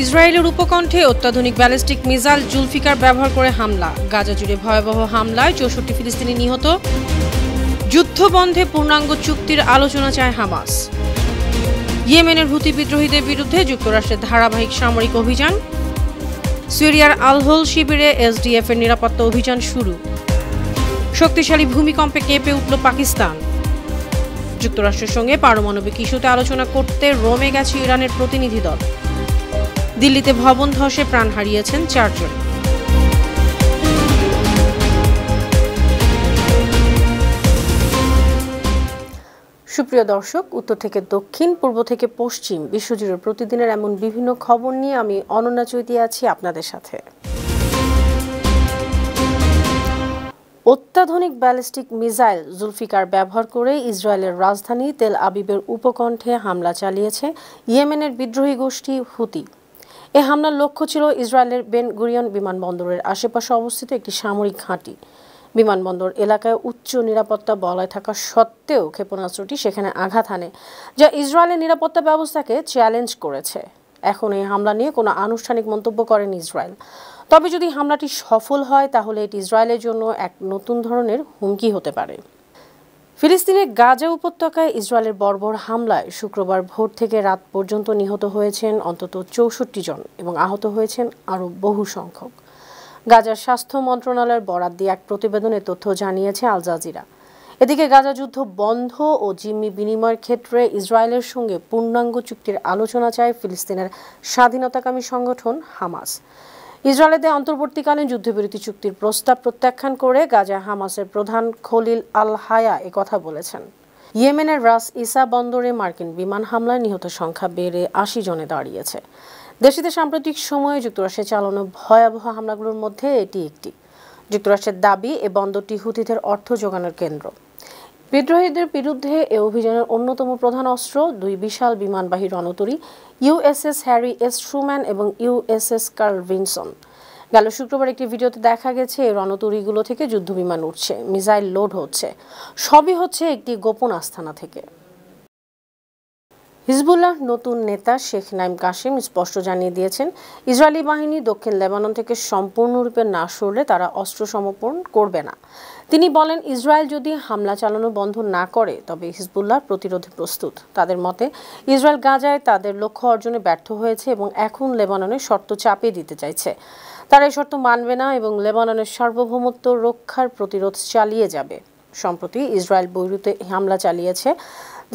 ইসরায়েলের উপকণ্ঠে অত্যাধুনিক ballistic missile Zulfikar ব্যবহার করে হামলা। গাজা জুড়ে ভয়াবহ হামলায় ৬৪ ফিলিস্তিনি নিহত। যুদ্ধবন্ধে পূর্ণাঙ্গ চুক্তির আলোচনা চায় হামাস। ইয়েমেনের হুতি বিদ্রোহীদের বিরুদ্ধে যুক্তরাষ্ট্রের ধারাবাহিক সামরিক অভিযান। সিরিয়ার আল-হোল শিবিরে এসডিএফ এর নিরাপত্তা অভিযান শুরু। শক্তিশালী ভূমিকম্পে কেঁপে উঠল পাকিস্তান। যুক্তরাষ্ট্রের সঙ্গে পারমাণবিক ইস্যুতে আলোচনা করতে রোমে গেছে ইরানের প্রতিনিধি দল। দিল্লিতে ভবন ধসে প্রাণ হারিয়েছেন ৪ জন। সুপ্রিয় দর্শক, উত্তর থেকে দক্ষিণ, পূর্ব থেকে পশ্চিম, বিশ্বজুড়ে প্রতিদিনের এমন বিভিন্ন খবর নিয়ে আমি অনন্যা চৈতি আছি আপনাদের সাথে। অত্যাধুনিক ব্যালিস্টিক মিসাইল জুলফিকার ব্যবহার করে ইসরায়েলের রাজধানী তেল আবিবের উপকণ্ঠে হামলা চালিয়েছে ইয়েমেনের বিদ্রোহী গোষ্ঠী হুতি। এ হামলার লক্ষ্য ছিল ইসরায়েলের বেন গুরিয়ন বিমানবন্দরের আশেপাশে অবস্থিত একটি সামরিক ঘাঁটি। বিমানবন্দর এলাকায় উচ্চ নিরাপত্তা বলয় থাকা সত্ত্বেও ক্ষেপণাস্ত্রটি সেখানে আঘাত হানে, যা ইসরায়েলের নিরাপত্তা ব্যবস্থাকে চ্যালেঞ্জ করেছে। এখন এই হামলা নিয়ে কোনো আনুষ্ঠানিক মন্তব্য করেনি ইসরায়েল। তবে যদি হামলাটি সফল হয় তাহলে এটি ইসরায়েলের জন্য এক নতুন ধরনের হুমকি হতে পারে। ফিলিস্তিনের গাজা উপত্যকায় ইসরায়েলের বর্বর হামলায় শুক্রবার ভোর থেকে রাত পর্যন্ত নিহত হয়েছেন অন্তত ৬৪ জন এবং আহত হয়েছেন আরও বহু সংখ্যক। গাজার স্বাস্থ্য মন্ত্রণালয়ের বরাত দিয়ে এক প্রতিবেদনে তথ্য জানিয়েছে আল জাজিরা। এদিকে গাজা যুদ্ধ বন্ধ ও জিম্মি বিনিময়ের ক্ষেত্রে ইসরায়েলের সঙ্গে পূর্ণাঙ্গ চুক্তির আলোচনা চায় ফিলিস্তিনের স্বাধীনতাকামী সংগঠন হামাস। ইসরায়েলের দেয়া অন্তর্বর্তীকালীন যুদ্ধবিরতি চুক্তির প্রস্তাব প্রত্যাখ্যান করে গাজা হামাসের প্রধান খলিল আল হায়া একথা বলেছেন। ইয়েমেনের রাস ইসা বন্দরে মার্কিন বিমান হামলায় নিহত সংখ্যা বেড়ে ৮০ জনে দাঁড়িয়েছে। দেশটিতে সাম্প্রতিক সময়ে যুক্তরাষ্ট্রে চালানো ভয়াবহ হামলাগুলোর মধ্যে এটি একটি। যুক্তরাষ্ট্রের দাবি এ বন্দরটি হুতিদের অর্থ জোগানোর কেন্দ্র। বিদ্রোহীদের বিরুদ্ধে এ অভিযানের অন্যতম প্রধান অস্ত্র ২ বিশাল বিমানবাহী রণতরী ইউএসএস হ্যারি এস ট্রুম্যান এবং ইউএসএস কার্ল ভিনসন। গেল শুক্রবার একটি ভিডিওতে দেখা গেছে এই রণতরীগুলো থেকে যুদ্ধবিমান উঠছে, মিসাইল লোড হচ্ছে। সবই হচ্ছে একটি গোপন আস্তানা থেকে। হিজবুল্লাহ নতুন নেতা শেখ নাইম কাসেম স্পষ্ট জানিয়ে দিয়েছেন, ইসরায়েলি বাহিনী দক্ষিণ লেবানন থেকে সম্পূর্ণরূপে না সরলে তারা অস্ত্র সমর্পণ করবে না। তিনি বলেন, ইসরায়েল যদি হামলা চালানো বন্ধ না করে তবে হিজবুল্লাহ প্রতিরোধে প্রস্তুত। তাদের মতে ইসরায়েল গাজায় তাদের লক্ষ্য অর্জনে ব্যর্থ হয়েছে এবং এখন লেবাননের শর্ত চাপিয়ে দিতে চাইছে। তারা এই শর্ত মানবে না এবং লেবাননের সার্বভৌমত্ব রক্ষার প্রতিরোধ চালিয়ে যাবে। সম্প্রতি ইসরায়েল বৈরুতে হামলা চালিয়েছে,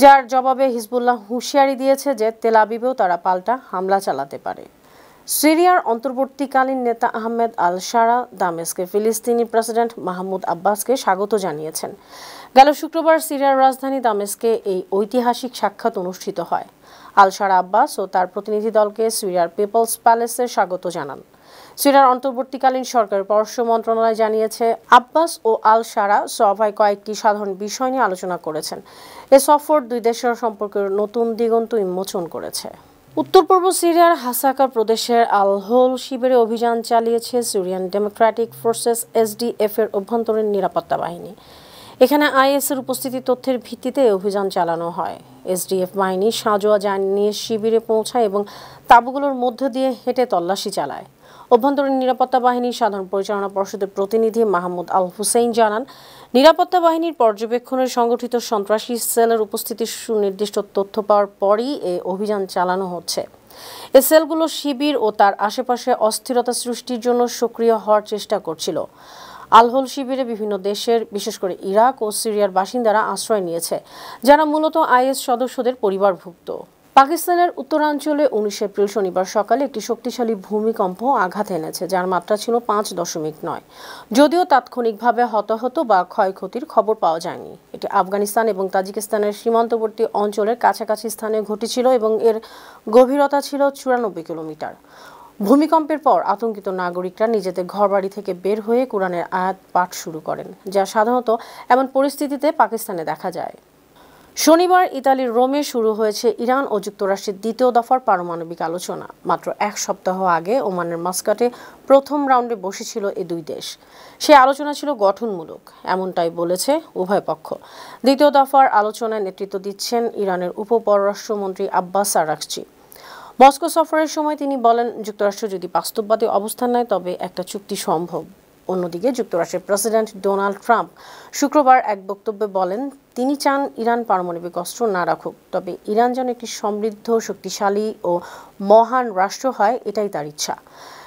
যার জবাবে হিজবুল্লাহ হুঁশিয়ারি দিয়েছে যে তেল আবিবেও তারা পাল্টা হামলা চালাতে পারে। সিরিয়ার অন্তর্বর্তীকালীন নেতা আহমেদ আল শারা দামেস্কে ফিলিস্তিনি প্রেসিডেন্ট মাহমুদ আব্বাসকে স্বাগত জানিয়েছেন। গেল শুক্রবার সিরিয়ার রাজধানী দামেস্কে এই ঐতিহাসিক সাক্ষাৎ অনুষ্ঠিত হয়। আল শারা আব্বাস ও তার প্রতিনিধি দলকে সিরিয়ার পিপলস প্যালেসে স্বাগত জানান। সিরিয়ার অন্তর্বর্তীকালীন সরকারের পররাষ্ট্র মন্ত্রণালয় জানিয়েছে, আব্বাস ও আল শারা সভায় কয়েকটি সাধারণ বিষয় নিয়ে আলোচনা করেছেন। এ সফর দুই দেশের সম্পর্কের নতুন দিগন্ত উন্মোচন করেছে। উত্তর পূর্ব সিরিয়ার হাসাকা প্রদেশের আল-হোল শিবিরে অভিযান চালিয়েছে সিরিয়ান ডেমোক্রেটিক ফোর্সেস এসডিএফ এর অভ্যন্তরীণ নিরাপত্তা বাহিনী। এখানে আইএসের উপস্থিতি তথ্যের ভিত্তিতে অভিযান চালানো হয়। এসডিএফ বাহিনী সাঁজোয়া যান নিয়ে শিবিরে পৌঁছায় এবং তাঁবুগুলোর মধ্য দিয়ে হেঁটে তল্লাশি চালায়। অভ্যন্তরীণ নিরাপত্তা বাহিনীর সাধারণ পরিচালনা পর্ষদের প্রতিনিধি মাহমুদ আল হুসেইন জানান, নিরাপত্তা বাহিনীর পর্যবেক্ষণে সংগঠিত সন্ত্রাসী সেলের উপস্থিতির সুনির্দিষ্ট তথ্য পাওয়ার পরই এ অভিযান চালানো হচ্ছে। এ সেলগুলো শিবির ও তার আশেপাশে অস্থিরতা সৃষ্টির জন্য সক্রিয় হওয়ার চেষ্টা করছিল। আল-হোল শিবিরে বিভিন্ন দেশের, বিশেষ করে ইরাক ও সিরিয়ার বাসিন্দারা আশ্রয় নিয়েছে, যারা মূলত আইএস সদস্যদের পরিবারভুক্ত। পাকিস্তানের উত্তরাঞ্চলে ১৯ এপ্রিল শনিবার সকালে একটি শক্তিশালী ভূমিকম্প আঘাত এনেছে, যার মাত্রা ছিল ৫.৯। যদিও তাৎক্ষণিকভাবে হতাহত বা ক্ষয়ক্ষতির খবর পাওয়া যায়নি। এটি আফগানিস্তান এবং তাজিকিস্তানের সীমান্তবর্তী অঞ্চলের কাছাকাছি স্থানে ঘটেছিল এবং এর গভীরতা ছিল ৯৪ কিলোমিটার। ভূমিকম্পের পর আতঙ্কিত নাগরিকরা নিজেদের ঘরবাড়ি থেকে বের হয়ে কোরআনের আয়াত পাঠ শুরু করেন, যা সাধারণত এমন পরিস্থিতিতে পাকিস্তানে দেখা যায়। শনিবার ইতালির রোমে শুরু হয়েছে ইরান ও যুক্তরাষ্ট্রের দ্বিতীয় দফার পারমাণবিক আলোচনা। মাত্র এক সপ্তাহ আগে ওমানের মাস্কাটে প্রথম রাউন্ডে বসেছিল এ দুই দেশ। সেই আলোচনা ছিল গঠনমূলক, এমনটাই বলেছে উভয় পক্ষ। দ্বিতীয় দফার আলোচনায় নেতৃত্ব দিচ্ছেন ইরানের উপ পররাষ্ট্রমন্ত্রী আব্বাস আরাকচি। মস্কো সফরের সময় তিনি বলেন, যুক্তরাষ্ট্র যদি বাস্তববাদী অবস্থান নেয় তবে একটা চুক্তি সম্ভব। অন্যদিকে যুক্তরাষ্ট্রের প্রেসিডেন্ট ডোনাল্ড ট্রাম্প শুক্রবার এক বক্তব্যে বলেন, তিনি চান ইরান পারমাণবিক অস্ত্র না রাখুক, তবে ইরান যেন একটি সমৃদ্ধ, শক্তিশালী ও মহান রাষ্ট্র হয়, এটাই তার ইচ্ছা।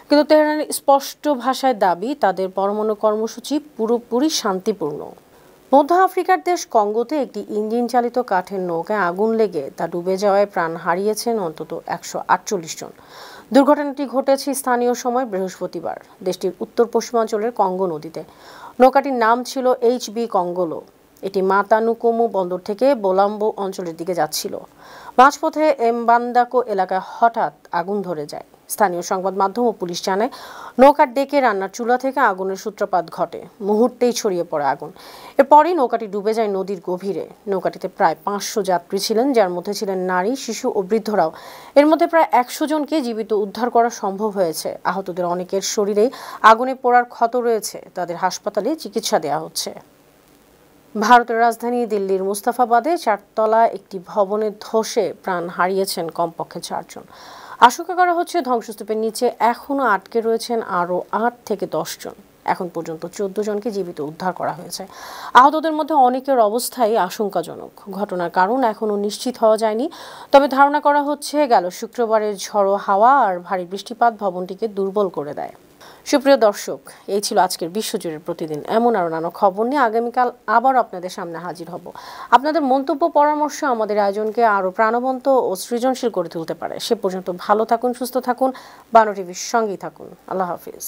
কিন্তু তেহরানের স্পষ্ট ভাষায় দাবি, তাদের পরমাণু কর্মসূচি পুরোপুরি শান্তিপূর্ণ। মধ্য আফ্রিকার দেশ কঙ্গোতে একটি ইঞ্জিন চালিত কাঠের নৌকায় আগুন লেগে তা ডুবে যাওয়ায় প্রাণ হারিয়েছেন অন্তত 148 জন। দুর্ঘটনাটি ঘটেছে স্থানীয় সময় বৃহস্পতিবার দেশটির উত্তর পশ্চিমাঞ্চলের কঙ্গো নদীতে। নৌকাটির নাম ছিল HB কঙ্গোলো। এটি মাতানুকুমু বন্দর থেকে বোলাম্বো অঞ্চলের দিকে যাচ্ছিল। মাঝপথে এমবান্দাকো এলাকায় হঠাৎ আগুন ধরে যায়। স্থানীয় সংবাদ মাধ্যম ও পুলিশ জানায়, নৌকার ডেকে রান্নার চুলা থেকে আগুনের সূত্রপাত ঘটে। মুহূর্তেই ছড়িয়ে পড়ে আগুন। এরপরই নৌকাটি ডুবে যায় নদীর গভীরে। নৌকাটিতে প্রায় 500 যাত্রী ছিলেন, যার মধ্যে ছিলেন নারী, শিশু ও বৃদ্ধরাও। এর মধ্যে প্রায় 100 জনকে জীবিত উদ্ধার করা সম্ভব হয়েছে। আহতদের অনেকের শরীরেই আগুনে পোড়ার ক্ষত রয়েছে, তাদের হাসপাতালে চিকিৎসা দেওয়া হচ্ছে। ভারতের রাজধানী দিল্লির মুস্তাফাবাদে 4তলা একটি ভবনে ধসে প্রাণ হারিয়েছেন কমপক্ষে 4 জন। আশঙ্কা করা হচ্ছে ধ্বংসস্তূপের নিচে এখনও আটকে রয়েছেন আরও 8 থেকে 10 জন। এখন পর্যন্ত 14 জনকে জীবিত উদ্ধার করা হয়েছে। আহতদের মধ্যে অনেকের অবস্থাই আশঙ্কাজনক। ঘটনার কারণ এখনও নিশ্চিত হওয়া যায়নি, তবে ধারণা করা হচ্ছে গেল শুক্রবারের ঝড়ো হাওয়া আর ভারী বৃষ্টিপাত ভবনটিকে দুর্বল করে দেয়। সুপ্রিয় দর্শক, এই ছিল আজকের বিশ্বজুড়ের প্রতিদিন। এমন আরও নানা খবর নিয়ে আগামীকাল আবার আপনাদের সামনে হাজির হব। আপনাদের মন্তব্য, পরামর্শ আমাদের আয়োজনকে আরও প্রাণবন্ত ও সৃজনশীল করে তুলতে পারে। সে পর্যন্ত ভালো থাকুন, সুস্থ থাকুন, বানো টিভির সঙ্গেই থাকুন। আল্লাহ হাফিজ।